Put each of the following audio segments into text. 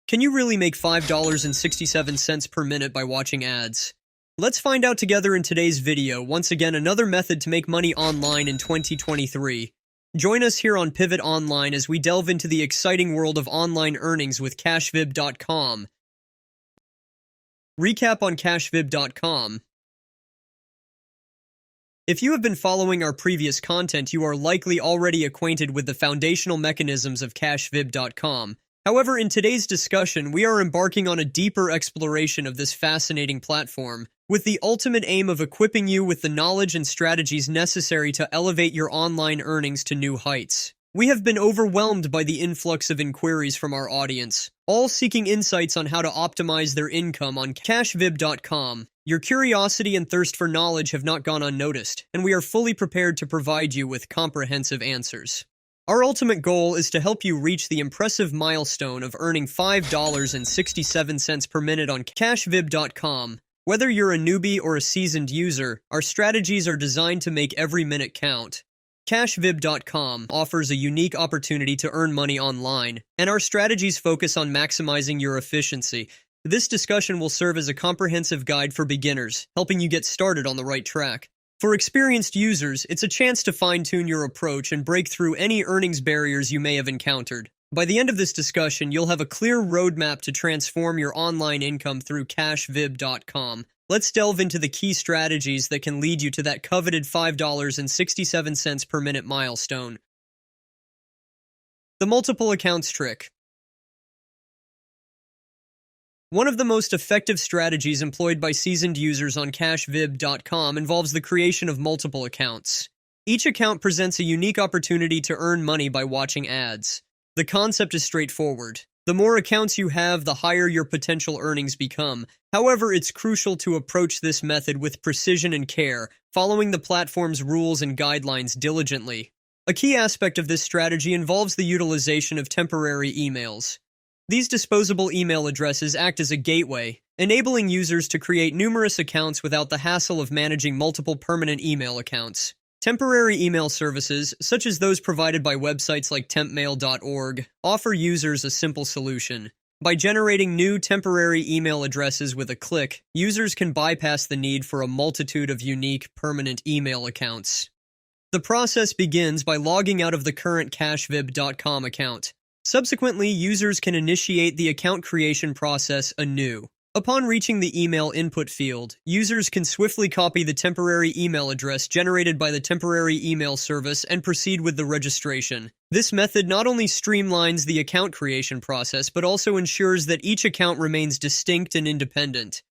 Can you really make $5.67 per minute by watching ads? Let's find out together in today's video. Once again, another method to make money online in 2023. Join us here on Pivot Online as we delve into the exciting world of online earnings with cashvib.com. Recap on cashvib.com. If you have been following our previous content, you are likely already acquainted with the foundational mechanisms of cashvib.com. However, in today's discussion, we are embarking on a deeper exploration of this fascinating platform, with the ultimate aim of equipping you with the knowledge and strategies necessary to elevate your online earnings to new heights. We have been overwhelmed by the influx of inquiries from our audience, all seeking insights on how to optimize their income on cashvib.com. Your curiosity and thirst for knowledge have not gone unnoticed, and we are fully prepared to provide you with comprehensive answers. Our ultimate goal is to help you reach the impressive milestone of earning $5.67 per minute on cashvib.com. Whether you're a newbie or a seasoned user, our strategies are designed to make every minute count. Cashvib.com offers a unique opportunity to earn money online, and our strategies focus on maximizing your efficiency. This discussion will serve as a comprehensive guide for beginners, helping you get started on the right track. For experienced users, it's a chance to fine-tune your approach and break through any earnings barriers you may have encountered. By the end of this discussion, you'll have a clear roadmap to transform your online income through cashvib.com. Let's delve into the key strategies that can lead you to that coveted $5.67 per minute milestone. The multiple accounts trick. One of the most effective strategies employed by seasoned users on cashvib.com involves the creation of multiple accounts. Each account presents a unique opportunity to earn money by watching ads. The concept is straightforward. The more accounts you have, the higher your potential earnings become. However, it's crucial to approach this method with precision and care, following the platform's rules and guidelines diligently. A key aspect of this strategy involves the utilization of temporary emails. These disposable email addresses act as a gateway, enabling users to create numerous accounts without the hassle of managing multiple permanent email accounts. Temporary email services, such as those provided by websites like tempmail.org, offer users a simple solution. By generating new temporary email addresses with a click, users can bypass the need for a multitude of unique, permanent email accounts. The process begins by logging out of the current cashvib.com account. Subsequently, users can initiate the account creation process anew. Upon reaching the email input field, users can swiftly copy the temporary email address generated by the temporary email service and proceed with the registration. This method not only streamlines the account creation process, but also ensures that each account remains distinct and independent.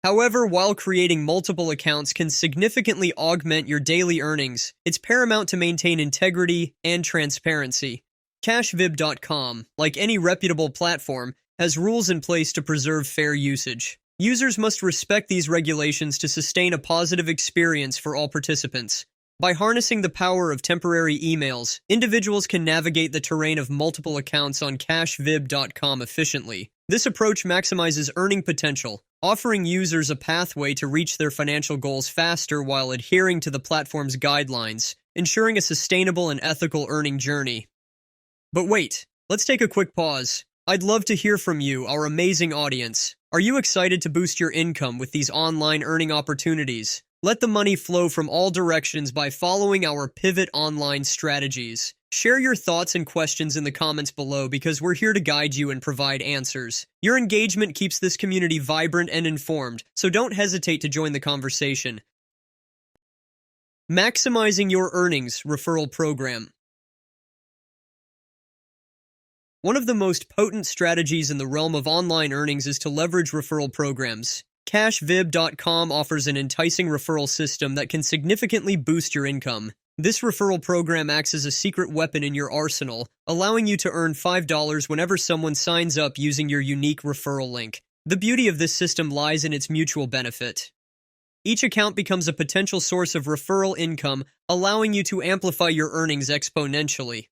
However, while creating multiple accounts can significantly augment your daily earnings, it's paramount to maintain integrity and transparency. Cashvib.com, like any reputable platform, has rules in place to preserve fair usage. Users must respect these regulations to sustain a positive experience for all participants. By harnessing the power of temporary emails, individuals can navigate the terrain of multiple accounts on cashvib.com efficiently. This approach maximizes earning potential, offering users a pathway to reach their financial goals faster while adhering to the platform's guidelines, ensuring a sustainable and ethical earning journey. But wait, let's take a quick pause. I'd love to hear from you, our amazing audience. Are you excited to boost your income with these online earning opportunities? Let the money flow from all directions by following our Pivot Online strategies. Share your thoughts and questions in the comments below because we're here to guide you and provide answers. Your engagement keeps this community vibrant and informed, so don't hesitate to join the conversation. Maximizing your earnings referral program. One of the most potent strategies in the realm of online earnings is to leverage referral programs. Cashvib.com offers an enticing referral system that can significantly boost your income. This referral program acts as a secret weapon in your arsenal, allowing you to earn $5 whenever someone signs up using your unique referral link. The beauty of this system lies in its mutual benefit. Each account becomes a potential source of referral income, allowing you to amplify your earnings exponentially.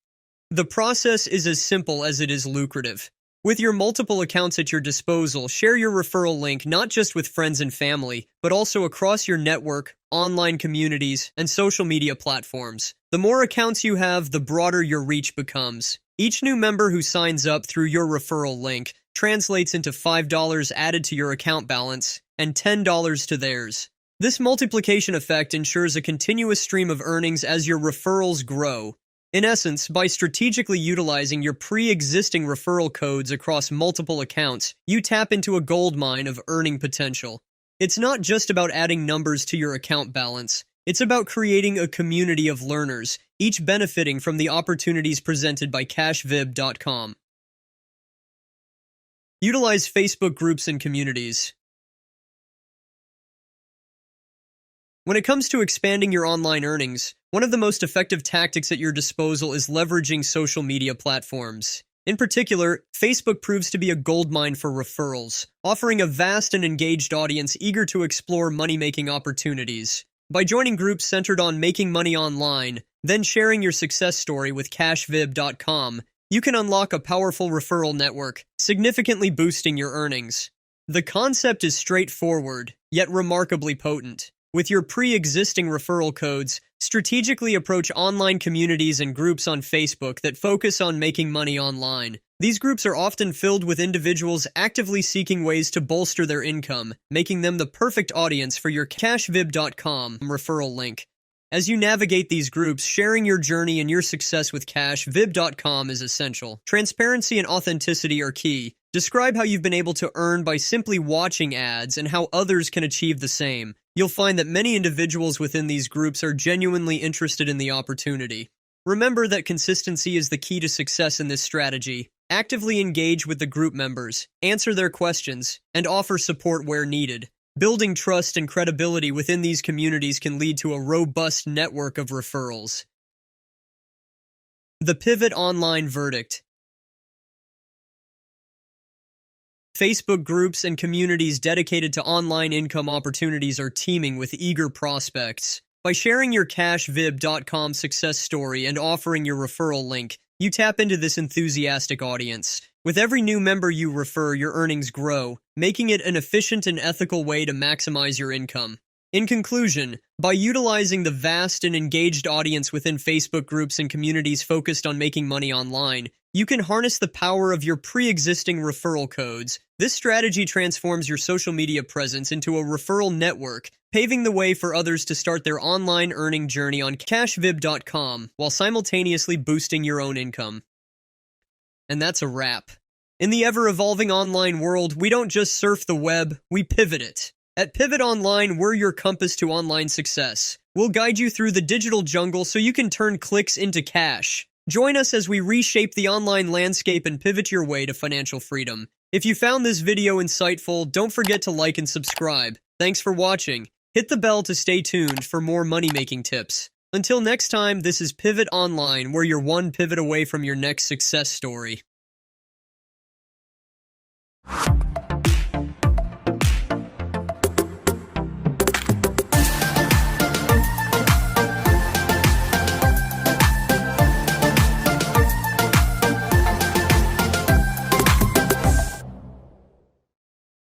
The process is as simple as it is lucrative. With your multiple accounts at your disposal, share your referral link not just with friends and family, but also across your network, online communities, and social media platforms. The more accounts you have, the broader your reach becomes. Each new member who signs up through your referral link translates into $5 added to your account balance and $10 to theirs. This multiplication effect ensures a continuous stream of earnings as your referrals grow. In essence, by strategically utilizing your pre-existing referral codes across multiple accounts, you tap into a goldmine of earning potential. It's not just about adding numbers to your account balance. It's about creating a community of learners, each benefiting from the opportunities presented by cashvib.com. Utilize Facebook groups and communities. When it comes to expanding your online earnings, one of the most effective tactics at your disposal is leveraging social media platforms. In particular, Facebook proves to be a goldmine for referrals, offering a vast and engaged audience eager to explore money-making opportunities. By joining groups centered on making money online, then sharing your success story with cashvib.com, you can unlock a powerful referral network, significantly boosting your earnings. The concept is straightforward, yet remarkably potent. With your pre-existing referral codes, strategically approach online communities and groups on Facebook that focus on making money online. These groups are often filled with individuals actively seeking ways to bolster their income, making them the perfect audience for your cashvib.com referral link. As you navigate these groups, sharing your journey and your success with cashvib.com is essential. Transparency and authenticity are key. Describe how you've been able to earn by simply watching ads and how others can achieve the same. You'll find that many individuals within these groups are genuinely interested in the opportunity. Remember that consistency is the key to success in this strategy. Actively engage with the group members, answer their questions, and offer support where needed. Building trust and credibility within these communities can lead to a robust network of referrals. The Pivot Online Verdict. Facebook groups and communities dedicated to online income opportunities are teeming with eager prospects. By sharing your cashvib.com success story and offering your referral link, you tap into this enthusiastic audience. With every new member you refer, your earnings grow, making it an efficient and ethical way to maximize your income. In conclusion, by utilizing the vast and engaged audience within Facebook groups and communities focused on making money online, you can harness the power of your pre-existing referral codes. This strategy transforms your social media presence into a referral network, paving the way for others to start their online earning journey on cashvib.com while simultaneously boosting your own income. And that's a wrap. In the ever-evolving online world, we don't just surf the web, we pivot it. At Pivot Online, we're your compass to online success. We'll guide you through the digital jungle so you can turn clicks into cash. Join us as we reshape the online landscape and pivot your way to financial freedom. If you found this video insightful, don't forget to like and subscribe. Thanks for watching. Hit the bell to stay tuned for more money-making tips. Until next time, this is Pivot Online, where you're one pivot away from your next success story.